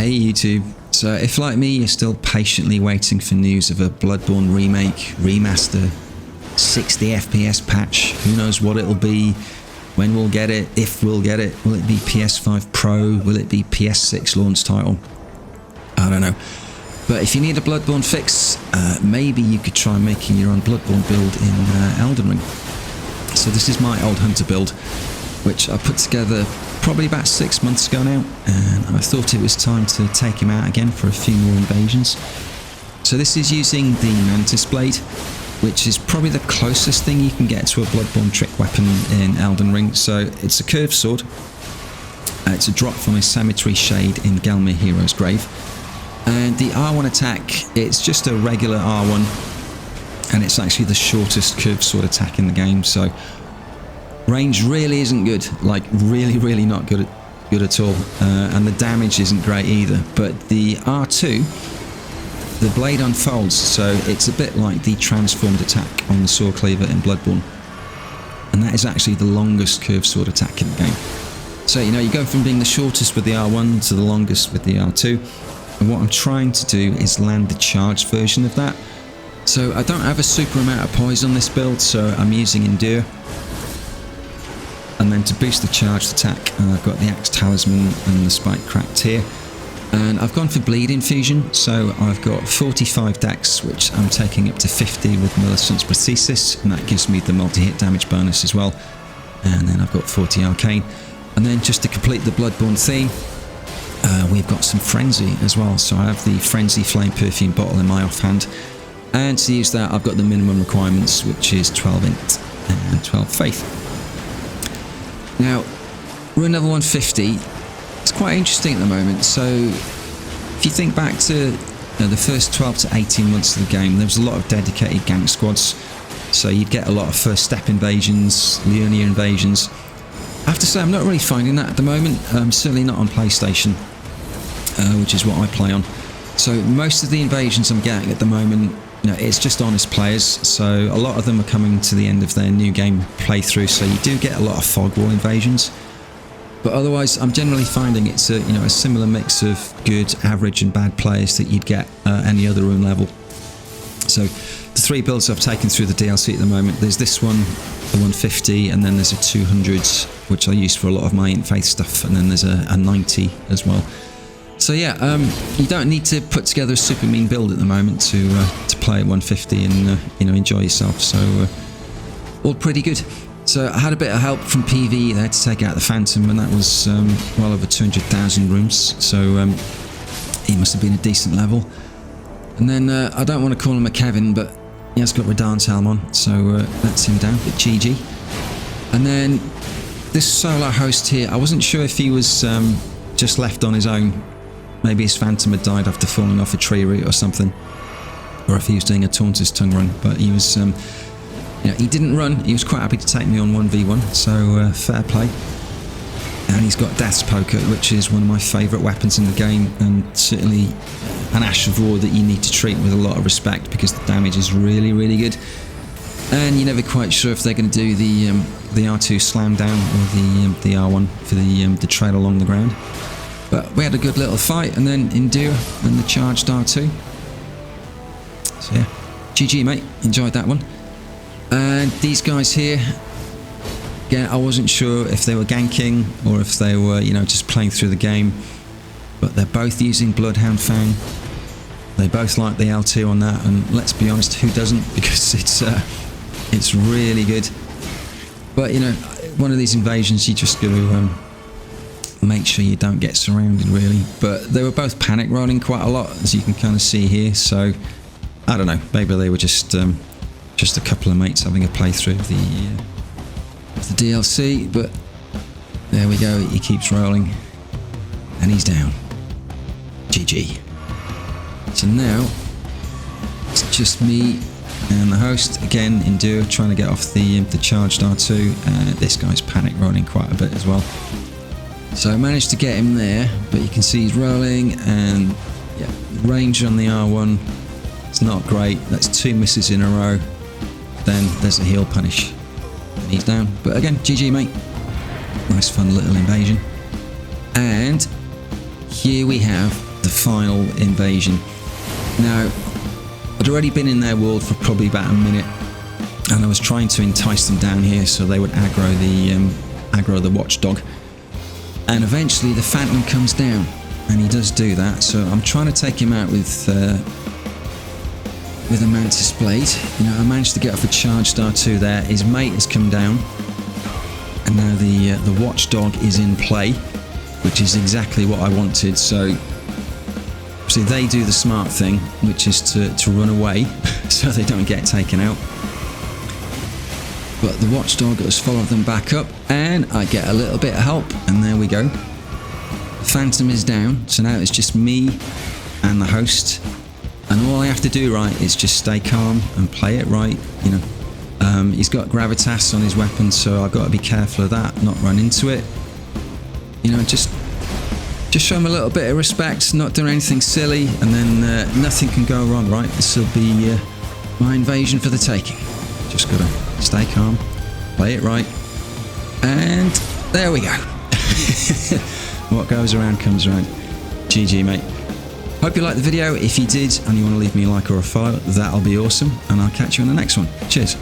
Hey YouTube. So if like me you're still patiently waiting for news of a Bloodborne Remake, Remaster, 60 FPS patch, who knows what it'll be, when we'll get it, if we'll get it, will it be PS5 Pro, will it be PS6 launch title, I don't know. But if you need a Bloodborne fix, maybe you could try making your own Bloodborne build in Elden Ring. So this is my old Hunter build, which I put together probably about 6 months ago now, and I thought it was time to take him out again for a few more invasions. So this is using the Mantis Blade, which is probably the closest thing you can get to a Bloodborne trick weapon in Elden Ring. So it's a curved sword, it's a drop from a cemetery shade in Gelmir Hero's Grave, and the R1 attack, it's just a regular R1, and it's actually the shortest curved sword attack in the game. So range really isn't good, like really not good at all, and the damage isn't great either. But the R2, the blade unfolds, so it's a bit like the transformed attack on the sword cleaver in Bloodborne, and that is actually the longest curved sword attack in the game. So you know, you go from being the shortest with the R1 to the longest with the R2, and what I'm trying to do is land the charged version of that. So I don't have a super amount of poise on this build, so I'm using Endure. And then to boost the charged attack, I've got the Axe Talisman and the Spike Cracked here. And I've gone for Bleed Infusion, so I've got 45 dex, which I'm taking up to 50 with Millicent's Prosthesis, and that gives me the multi-hit damage bonus as well. And then I've got 40 Arcane. And then just to complete the Bloodborne theme, we've got some Frenzy as well. So I have the Frenzy Flame Perfume bottle in my offhand. And to use that, I've got the minimum requirements, which is 12 Int and 12 Faith. Now, rune level 150, it's quite interesting at the moment. So if you think back to the first 12 to 18 months of the game, there was a lot of dedicated gank squads. So you'd get a lot of first step invasions, Liurnia invasions. I have to say, I'm not really finding that at the moment, certainly not on PlayStation, which is what I play on. So most of the invasions I'm getting at the moment, it's just honest players, so a lot of them are coming to the end of their new game playthrough, so you do get a lot of fog wall invasions. But otherwise, I'm generally finding it's a similar mix of good, average and bad players that you'd get any other rune level. So the 3 builds I've taken through the DLC at the moment, there's this one, the 150, and then there's a 200, which I use for a lot of my Int Faith stuff, and then there's a 90 as well. So yeah, you don't need to put together a super mean build at the moment to play at 150 and enjoy yourself. So all pretty good. So I had a bit of help from PV there to take out the Phantom, and that was well over 200,000 rooms. So he must have been a decent level. And then I don't want to call him a Kevin, but he has got Radahn's helm on, so that's him down. But GG. And then this solo host here, I wasn't sure if he was just left on his own. Maybe his Phantom had died after falling off a tree root or something, or if he was doing a Taunter's Tongue run. But he was, he didn't run. He was quite happy to take me on 1v1, so fair play. And he's got Death's Poker, which is one of my favourite weapons in the game, and certainly an Ash of War that you need to treat with a lot of respect because the damage is really good. And you're never quite sure if they're going to do the R2 slam down or the R1 for the trail along the ground. But we had a good little fight, and then Endure and the charged R2. So yeah, GG mate, enjoyed that one. And these guys here, again, I wasn't sure if they were ganking or if they were, just playing through the game. But they're both using Bloodhound Fang. They both like the L2 on that, and let's be honest, who doesn't? Because it's really good. But one of these invasions, you just got to make sure you don't get surrounded, really. But they were both panic rolling quite a lot, as you can kind of see here. So I don't know, maybe they were just a couple of mates having a playthrough of the DLC. But there we go, he keeps rolling, and he's down. GG. So now it's just me and the host again, Endure, trying to get off the charged R2. This guy's panic rolling quite a bit as well. So I managed to get him there, but you can see he's rolling, and yeah, range on the R1, it's not great. That's 2 misses in a row. Then there's a heal punish, and he's down. But again, GG mate. Nice fun little invasion. And here we have the final invasion. Now, I'd already been in their world for probably about a minute, and I was trying to entice them down here so they would aggro the watchdog. And eventually the Phantom comes down, and he does do that. So I'm trying to take him out with a Mantis Blade. You know, I managed to get off a charge star 2 there. His mate has come down, and now the watchdog is in play, which is exactly what I wanted. So they do the smart thing, which is to run away so they don't get taken out. But the watchdog has followed them back up, and I get a little bit of help, and there we go. Phantom is down, so now it's just me and the host, and all I have to do, right, is just stay calm and play it right. You know, he's got gravitas on his weapon, so I've got to be careful of that, not run into it. You know, just show him a little bit of respect, not doing anything silly, and then nothing can go wrong, right? This will be my invasion for the taking. Just gotta stay calm, play it right, and there we go. What goes around comes around. GG, mate. Hope you liked the video. If you did and you want to leave me a like or a follow, that'll be awesome, and I'll catch you in the next one. Cheers.